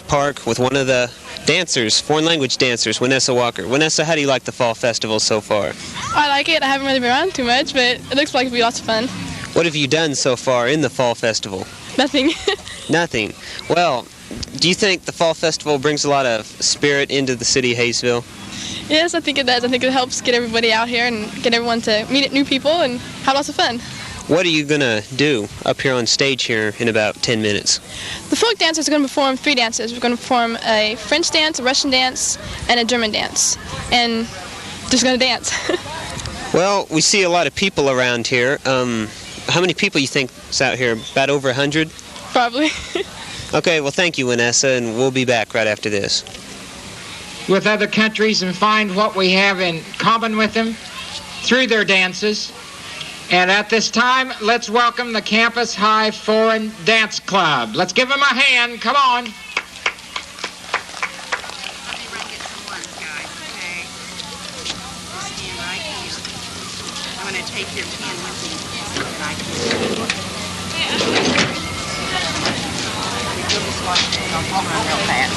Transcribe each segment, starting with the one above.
park with one of the dancers, foreign language dancers, Vanessa Walker. Vanessa, how do you like the Fall Festival so far? I like it. I haven't really been around too much, but it looks like it'll be lots of fun. What have you done so far in the Fall Festival? Nothing. Nothing. Well, do you think the Fall Festival brings a lot of spirit into the city of Haysville? Yes, I think it does. I think it helps get everybody out here and get everyone to meet new people and have lots of fun. What are you going to do up here on stage here in about 10 minutes? The folk dancers are going to perform 3 dances. We're going to perform a French dance, a Russian dance, and a German dance. And just going to dance. Well, we see a lot of people around here. How many people you think is out here? About over 100? Probably. Okay, well, thank you, Vanessa, and we'll be back right after this. With other countries and find what we have in common with them through their dances. And at this time, let's welcome the Campus High Foreign Dance Club. Let's give them a hand. Come on. Let me run get some ones, guys, okay? Just stand right here. I'm going to take your pen with me so that I can... You'll just watch this. I'll run real fast.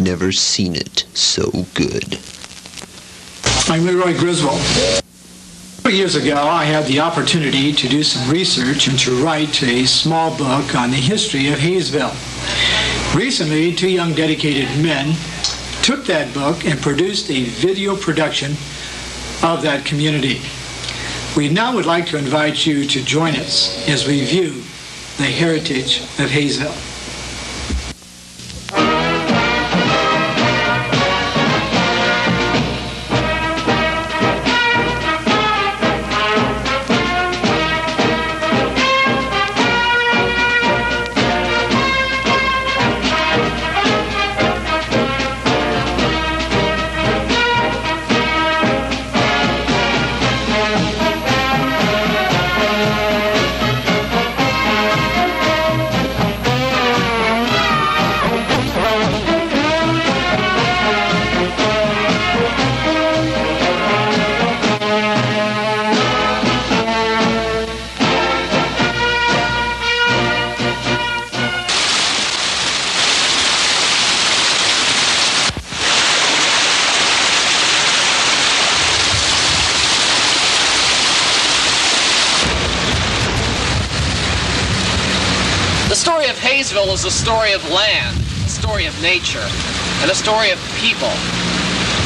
never seen it so good. I'm Leroy Griswold. 4 years ago, I had the opportunity to do some research and to write a small book on the history of Haysville. Recently, 2 young dedicated men took that book and produced a video production of that community. We now would like to invite you to join us as we view the heritage of Haysville. The story of Haysville is a story of land, a story of nature, and a story of people.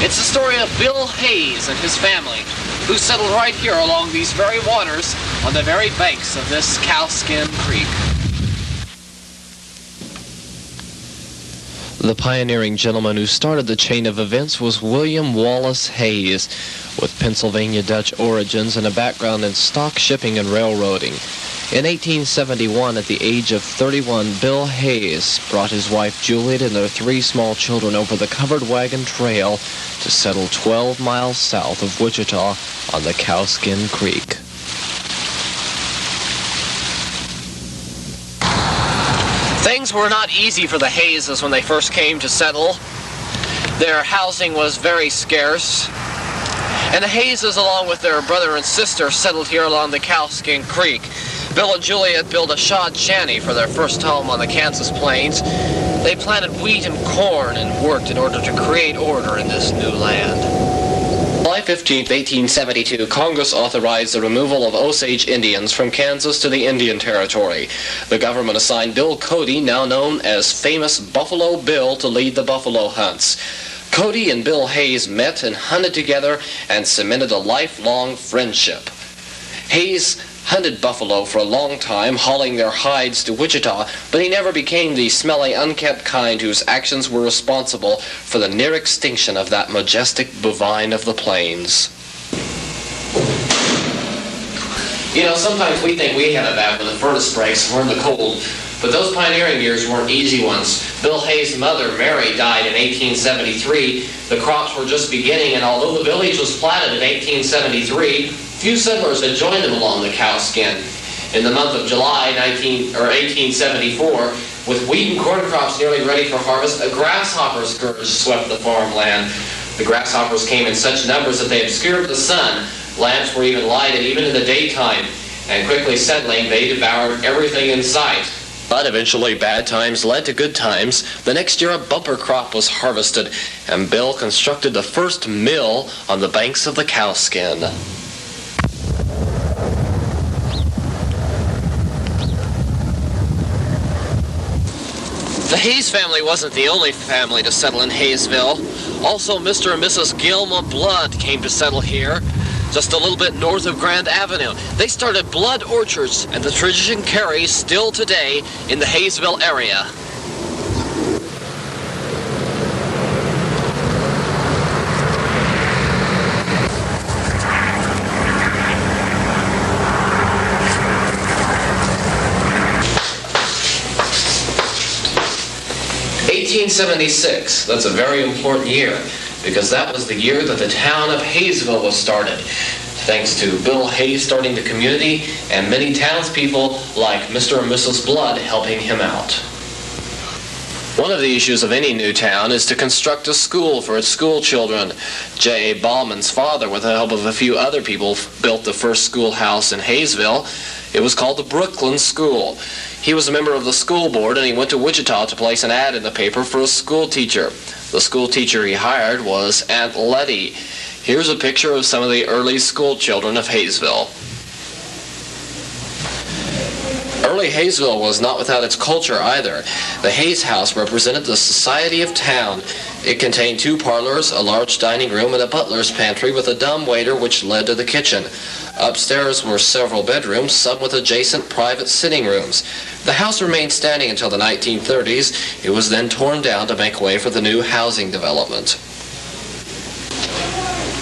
It's the story of Bill Hayes and his family, who settled right here along these very waters on the very banks of this Cowskin Creek. The pioneering gentleman who started the chain of events was William Wallace Hayes, with Pennsylvania Dutch origins and a background in stock shipping and railroading. In 1871, at the age of 31, Bill Hayes brought his wife Juliet and their 3 small children over the covered wagon trail to settle 12 miles south of Wichita on the Cowskin Creek. Things were not easy for the Hayeses when they first came to settle. Their housing was very scarce, and the Hayeses, along with their brother and sister, settled here along the Cowskin Creek. Bill and Juliet built a shod shanty for their first home on the Kansas plains. They planted wheat and corn and worked in order to create order in this new land. July 15, 1872, Congress authorized the removal of Osage Indians from Kansas to the Indian Territory. The government assigned Bill Cody, now known as Famous Buffalo Bill, to lead the buffalo hunts. Cody and Bill Hayes met and hunted together and cemented a lifelong friendship. Hayes hunted buffalo for a long time, hauling their hides to Wichita, but he never became the smelly, unkempt kind whose actions were responsible for the near extinction of that majestic bovine of the plains. You know, sometimes we think we have it bad when the furnace breaks and we're in the cold, but those pioneering years weren't easy ones. Bill Hayes' mother, Mary, died in 1873. The crops were just beginning, and although the village was platted in 1873, few settlers had joined them along the Cowskin. In the month of July 1874, with wheat and corn crops nearly ready for harvest, a grasshopper scourge swept the farmland. The grasshoppers came in such numbers that they obscured the sun. Lamps were even lighted, even in the daytime, and quickly settling, they devoured everything in sight. But eventually bad times led to good times. The next year a bumper crop was harvested, and Bill constructed the first mill on the banks of the Cowskin. The Hayes family wasn't the only family to settle in Haysville. Also, Mr. and Mrs. Gilma Blood came to settle here, just a little bit north of Grand Avenue. They started blood orchards, and the tradition carries still today in the Haysville area. (1876), that's a very important year, because that was the year that the town of Haysville was started, thanks to Bill Hayes starting the community and many townspeople like Mr. and Mrs. Blood helping him out. One of the issues of any new town is to construct a school for its school children. J.A. Ballman's father, with the help of a few other people, built the first schoolhouse in Haysville. It was called the Brooklyn School. He was a member of the school board, and he went to Wichita to place an ad in the paper for a school teacher. The school teacher he hired was Aunt Letty. Here's a picture of some of the early school children of Haysville. Early Haysville was not without its culture either. The Hayes House represented the society of town. It contained 2 parlors, a large dining room, and a butler's pantry with a dumb waiter which led to the kitchen. Upstairs were several bedrooms, some with adjacent private sitting rooms. The house remained standing until the 1930s. It was then torn down to make way for the new housing development.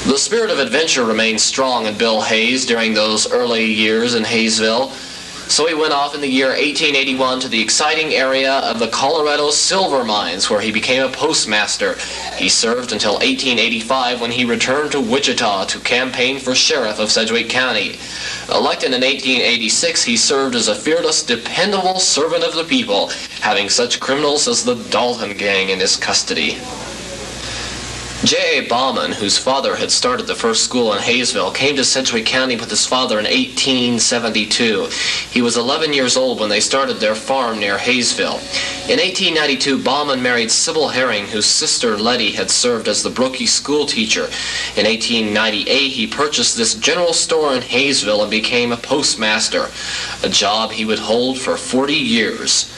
The spirit of adventure remained strong in Bill Hayes during those early years in Haysville. So he went off in the year 1881 to the exciting area of the Colorado silver mines, where he became a postmaster. He served until 1885, when he returned to Wichita to campaign for sheriff of Sedgwick County. Elected in 1886, he served as a fearless, dependable servant of the people, having such criminals as the Dalton gang in his custody. J.A. Bauman, whose father had started the first school in Haysville, came to Sedgwick County with his father in 1872. He was 11 years old when they started their farm near Haysville. In 1892, Bauman married Sybil Herring, whose sister Letty had served as the Brookie school teacher. In 1898, he purchased this general store in Haysville and became a postmaster, a job he would hold for 40 years.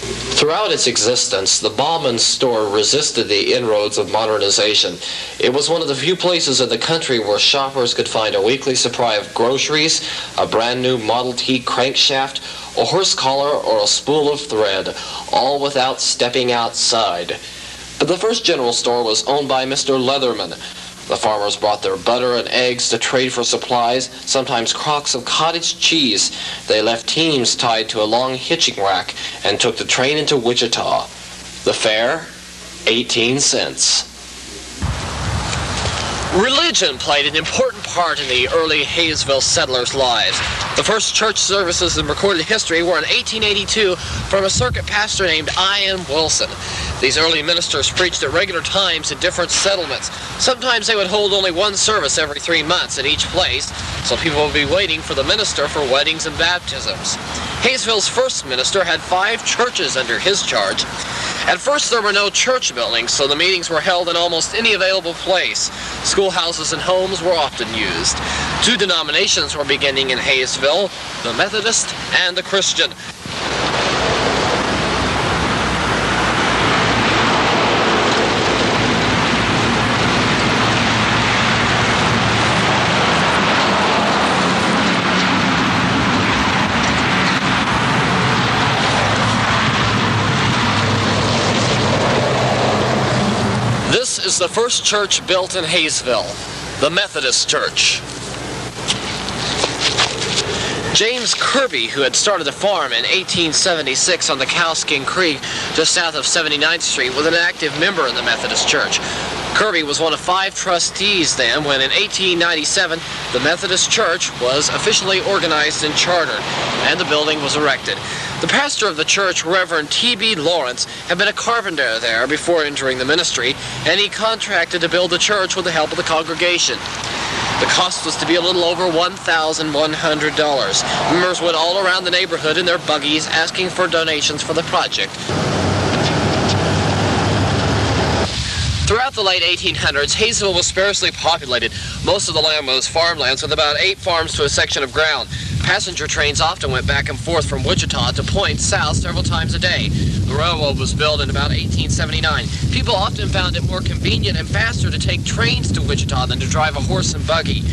Throughout its existence, the Bauman store resisted the inroads of modernization. It was one of the few places in the country where shoppers could find a weekly supply of groceries, a brand new Model T crankshaft, a horse collar, or a spool of thread, all without stepping outside. But the first general store was owned by Mr. Leatherman. The farmers brought their butter and eggs to trade for supplies, sometimes crocks of cottage cheese. They left teams tied to a long hitching rack and took the train into Wichita. The fare, 18 cents. Religion played an important part in the early Haysville settlers' lives. The first church services in recorded history were in 1882 from a circuit pastor named Ian Wilson. These early ministers preached at regular times in different settlements. Sometimes they would hold only one service every 3 months at each place, so people would be waiting for the minister for weddings and baptisms. Haysville's first minister had 5 churches under his charge. At first there were no church buildings, so the meetings were held in almost any available place. Schoolhouses and homes were often used. 2 denominations were beginning in Haysville, the Methodist and the Christian. This is the first church built in Haysville, the Methodist Church. James Kirby, who had started a farm in 1876 on the Cowskin Creek just south of 79th Street, was an active member in the Methodist Church. Kirby was one of 5 trustees then when in 1897 the Methodist Church was officially organized and chartered, and the building was erected. The pastor of the church, Reverend T.B. Lawrence, had been a carpenter there before entering the ministry, and he contracted to build the church with the help of the congregation. The cost was to be a little over $1,100. Members went all around the neighborhood in their buggies asking for donations for the project. Throughout the late 1800s, Haysville was sparsely populated. Most of the land was farmlands with about 8 farms to a section of ground. Passenger trains often went back and forth from Wichita to points south several times a day. The railroad was built in about 1879. People often found it more convenient and faster to take trains to Wichita than to drive a horse and buggy.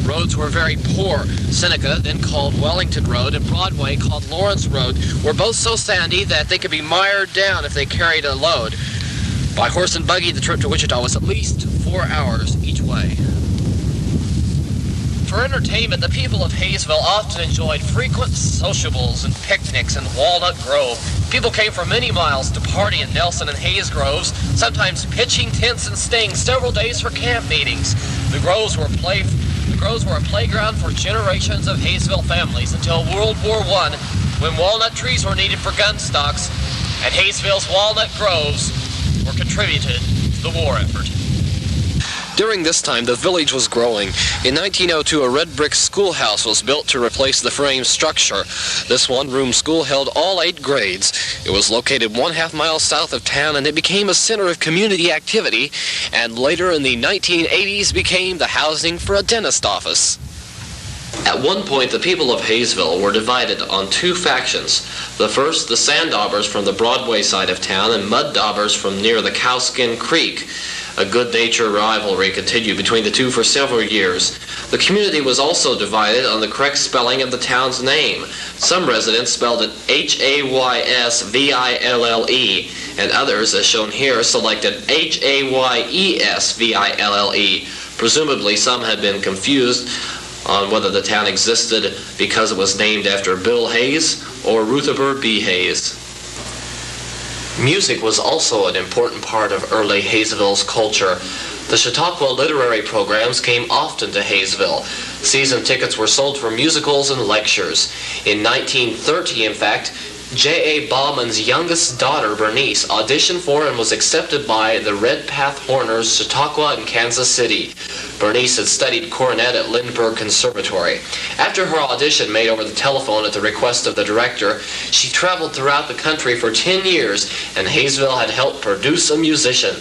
Roads were very poor. Seneca, then called Wellington Road, and Broadway, called Lawrence Road, were both so sandy that they could be mired down if they carried a load. By horse and buggy, the trip to Wichita was at least 4 hours each way. For entertainment, the people of Haysville often enjoyed frequent sociables and picnics in Walnut Grove. People came from many miles to party in Nelson and Hayes Groves, sometimes pitching tents and staying several days for camp meetings. The groves were a playground for generations of Haysville families until World War I, when walnut trees were needed for gun stocks, and Haysville's walnut groves were contributed to the war effort. During this time, the village was growing. In 1902, a red brick schoolhouse was built to replace the frame structure. This one-room school held all 8 grades. It was located 1/2 mile south of town, and it became a center of community activity, and later in the 1980s became the housing for a dentist office. At one point, the people of Haysville were divided on 2 factions. The first, the sand daubers from the Broadway side of town, and mud daubers from near the Cowskin Creek. A good-natured rivalry continued between the two for several years. The community was also divided on the correct spelling of the town's name. Some residents spelled it Haysville, and others, as shown here, selected Hayersville. Presumably, some had been confused on whether the town existed because it was named after Bill Hayes or Rutherford B. Hayes. Music was also an important part of early Haysville's culture. The Chautauqua literary programs came often to Haysville. Season tickets were sold for musicals and lectures. In 1930, in fact, J.A. Bauman's youngest daughter, Bernice, auditioned for and was accepted by the Redpath Horners, Chautauqua and Kansas City. Bernice had studied cornet at Lindbergh Conservatory. After her audition made over the telephone at the request of the director, she traveled throughout the country for 10 years, and Haysville had helped produce a musician.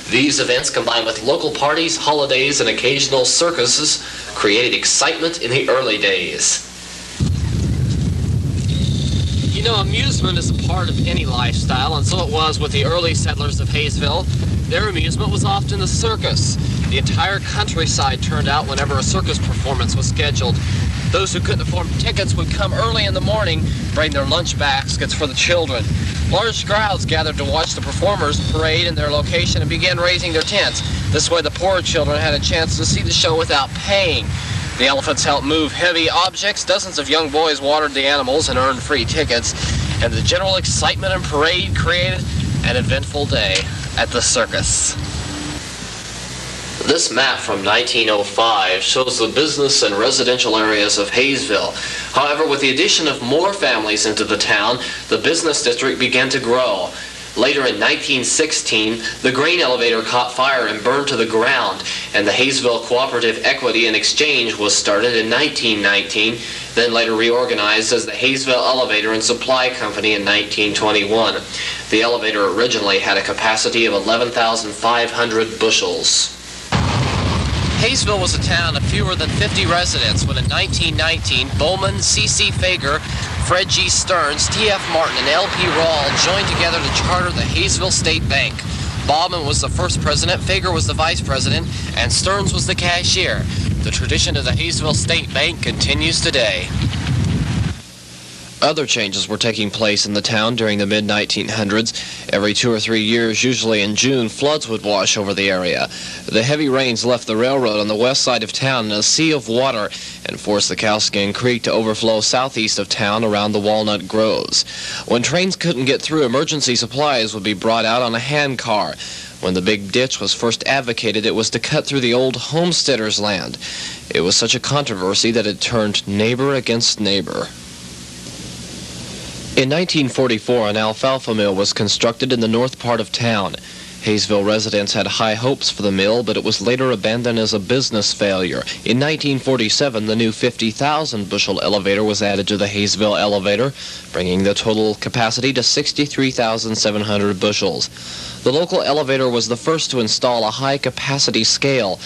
These events, combined with local parties, holidays, and occasional circuses, created excitement in the early days. You know, amusement is a part of any lifestyle, and so it was with the early settlers of Haysville. Their amusement was often the circus. The entire countryside turned out whenever a circus performance was scheduled. Those who couldn't afford tickets would come early in the morning, bring their lunch baskets for the children. Large crowds gathered to watch the performers parade in their location and began raising their tents. This way the poorer children had a chance to see the show without paying. The elephants helped move heavy objects. Dozens of young boys watered the animals and earned free tickets. And the general excitement and parade created an eventful day at the circus. This map from 1905 shows the business and residential areas of Haysville. However, with the addition of more families into the town, the business district began to grow. Later in 1916, the grain elevator caught fire and burned to the ground, and the Haysville Cooperative Equity and Exchange was started in 1919, then later reorganized as the Haysville Elevator and Supply Company in 1921. The elevator originally had a capacity of 11,500 bushels. Haysville was a town of fewer than 50 residents when in 1919, Bowman, C.C. Fager, Fred G. Stearns, T.F. Martin, and L.P. Rawl joined together to charter the Haysville State Bank. Bowman was the first president, Fager was the vice president, and Stearns was the cashier. The tradition of the Haysville State Bank continues today. Other changes were taking place in the town during the mid-1900s. Every 2 or 3 years, usually in June, floods would wash over the area. The heavy rains left the railroad on the west side of town in a sea of water and forced the Cowskin Creek to overflow southeast of town around the walnut groves. When trains couldn't get through, emergency supplies would be brought out on a hand car. When the big ditch was first advocated, it was to cut through the old homesteaders' land. It was such a controversy that it turned neighbor against neighbor. In 1944, an alfalfa mill was constructed in the north part of town. Haysville residents had high hopes for the mill, but it was later abandoned as a business failure. In 1947, the new 50,000 bushel elevator was added to the Haysville elevator, bringing the total capacity to 63,700 bushels. The local elevator was the first to install a high-capacity scale.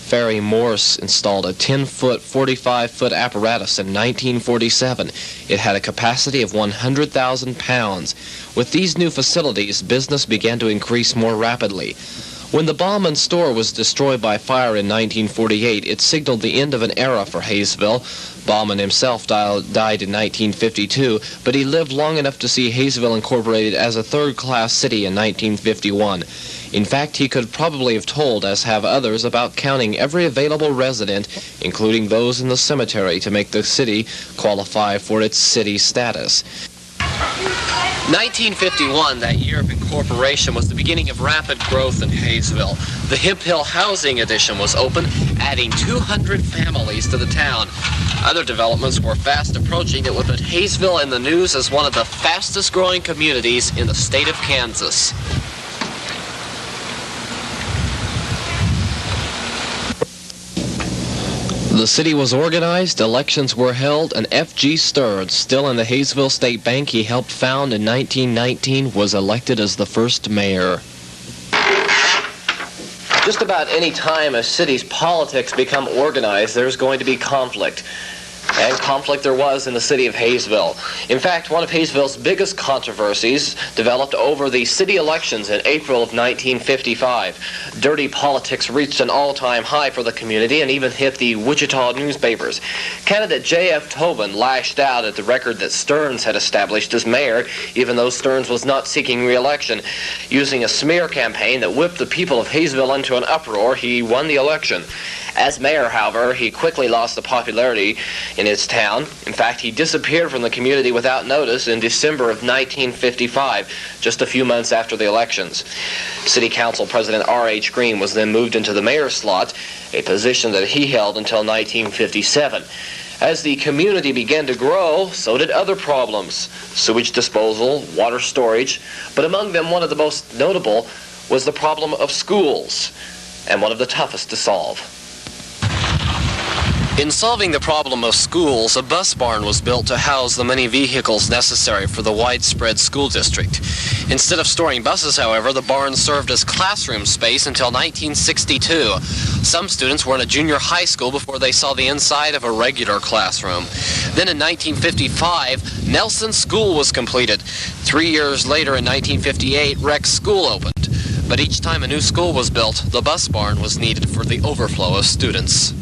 Ferry Morse installed a 10-foot, 45-foot apparatus in 1947. It had a capacity of 100,000 pounds. With these new facilities, business began to increase more rapidly. When the Bauman store was destroyed by fire in 1948, it signaled the end of an era for Haysville. Bauman himself died in 1952, but he lived long enough to see Haysville incorporated as a third-class city in 1951. In fact, he could probably have told, as have others, about counting every available resident, including those in the cemetery, to make the city qualify for its city status. 1951, that year of incorporation, was the beginning of rapid growth in Haysville. The Hemp Hill Housing Addition was opened, adding 200 families to the town. Other developments were fast approaching that would put Haysville in the news as one of the fastest growing communities in the state of Kansas. The city was organized, elections were held, and F.G. Stearns, still in the Haysville State Bank he helped found in 1919, was elected as the first mayor. Just about any time a city's politics become organized, there's going to be conflict. And conflict there was in the city of Haysville. In fact, one of Haysville's biggest controversies developed over the city elections in April of 1955. Dirty politics reached an all-time high for the community and even hit the Wichita newspapers. Candidate J.F. Tobin lashed out at the record that Stearns had established as mayor, even though Stearns was not seeking re-election. Using a smear campaign that whipped the people of Haysville into an uproar, he won the election. As mayor, however, he quickly lost the popularity in his town. In fact, he disappeared from the community without notice in December of 1955, just a few months after the elections. City Council President R.H. Green was then moved into the mayor's slot, a position that he held until 1957. As the community began to grow, so did other problems: sewage disposal, water storage, but among them one of the most notable was the problem of schools, and one of the toughest to solve. In solving the problem of schools, a bus barn was built to house the many vehicles necessary for the widespread school district. Instead of storing buses, however, the barn served as classroom space until 1962. Some students were in a junior high school before they saw the inside of a regular classroom. Then in 1955, Nelson School was completed. 3 years later, in 1958, Rex School opened. But each time a new school was built, the bus barn was needed for the overflow of students.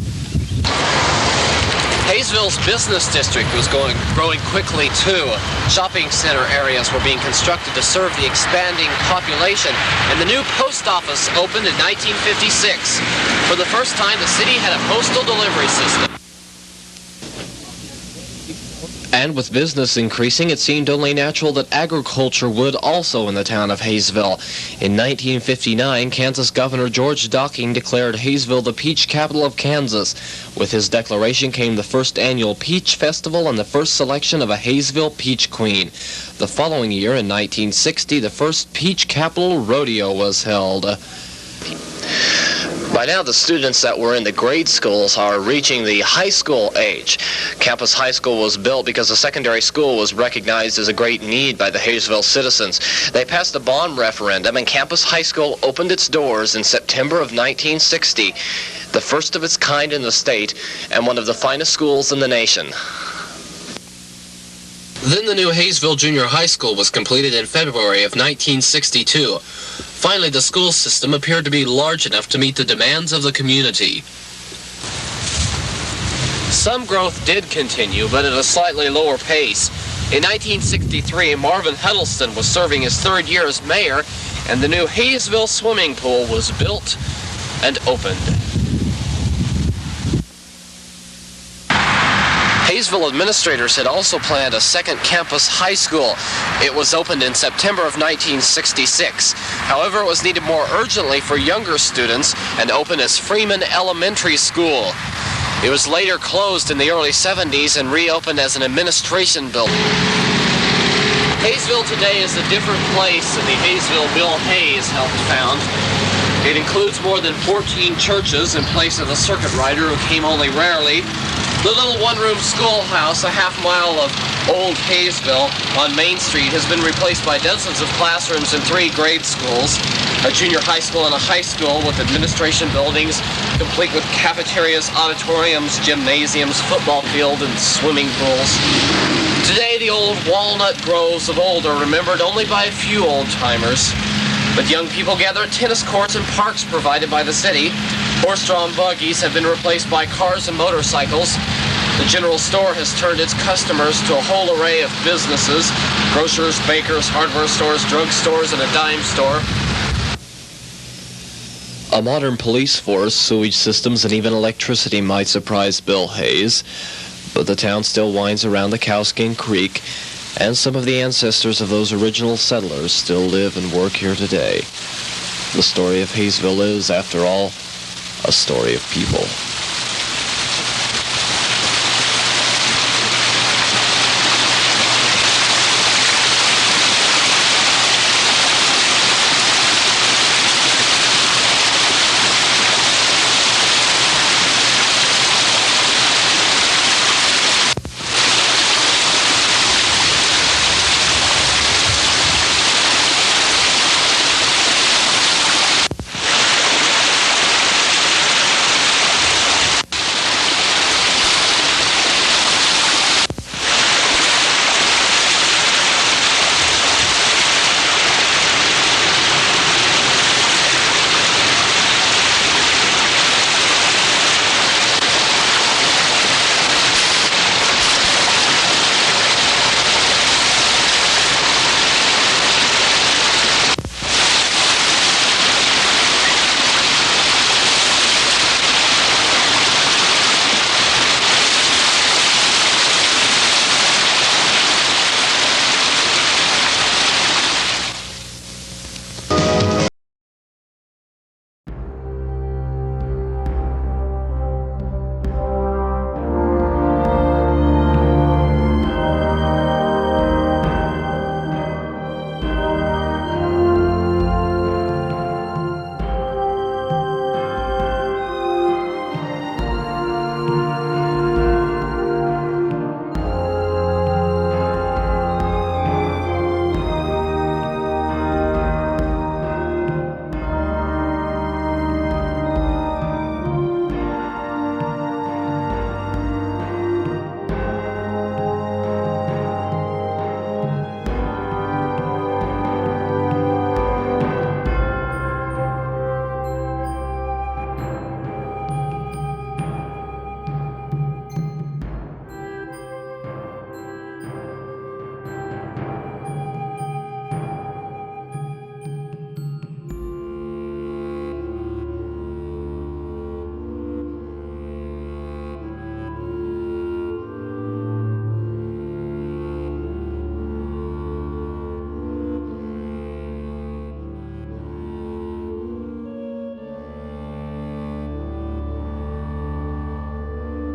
Haysville's business district was growing quickly too. Shopping center areas were being constructed to serve the expanding population, and the new post office opened in 1956. For the first time, the city had a postal delivery system. And with business increasing, it seemed only natural that agriculture would also in the town of Haysville. In 1959, Kansas Governor George Docking declared Haysville the peach capital of Kansas. With his declaration came the first annual Peach Festival and the first selection of a Haysville Peach Queen. The following year, in 1960, the first Peach Capital Rodeo was held. By now, the students that were in the grade schools are reaching the high school age. Campus High School was built because the secondary school was recognized as a great need by the Haysville citizens. They passed a bond referendum, and Campus High School opened its doors in September of 1960, the first of its kind in the state and one of the finest schools in the nation. Then the new Haysville Junior High School was completed in February of 1962. Finally, the school system appeared to be large enough to meet the demands of the community. Some growth did continue, but at a slightly lower pace. In 1963, Marvin Huddleston was serving his third year as mayor, and the new Haysville swimming pool was built and opened. Haysville administrators had also planned a second campus high school. It was opened in September of 1966. However, it was needed more urgently for younger students and opened as Freeman Elementary School. It was later closed in the early 70s and reopened as an administration building. Haysville today is a different place than the Haysville Bill Hayes helped found. It includes more than 14 churches in place of the circuit rider who came only rarely. The little one-room schoolhouse, a half-mile of old Haysville on Main Street, has been replaced by dozens of classrooms in 3 grade schools, a junior high school and a high school with administration buildings, complete with cafeterias, auditoriums, gymnasiums, football field, and swimming pools. Today, the old walnut groves of old are remembered only by a few old-timers. But young people gather at tennis courts and parks provided by the city. Horse-drawn buggies have been replaced by cars and motorcycles. The general store has turned its customers to a whole array of businesses: grocers, bakers, hardware stores, drug stores, and a dime store. A modern police force, sewage systems, and even electricity might surprise Bill Hayes. But the town still winds around the Cowskin Creek, and some of the ancestors of those original settlers still live and work here today. The story of Haysville is, after all, a story of people.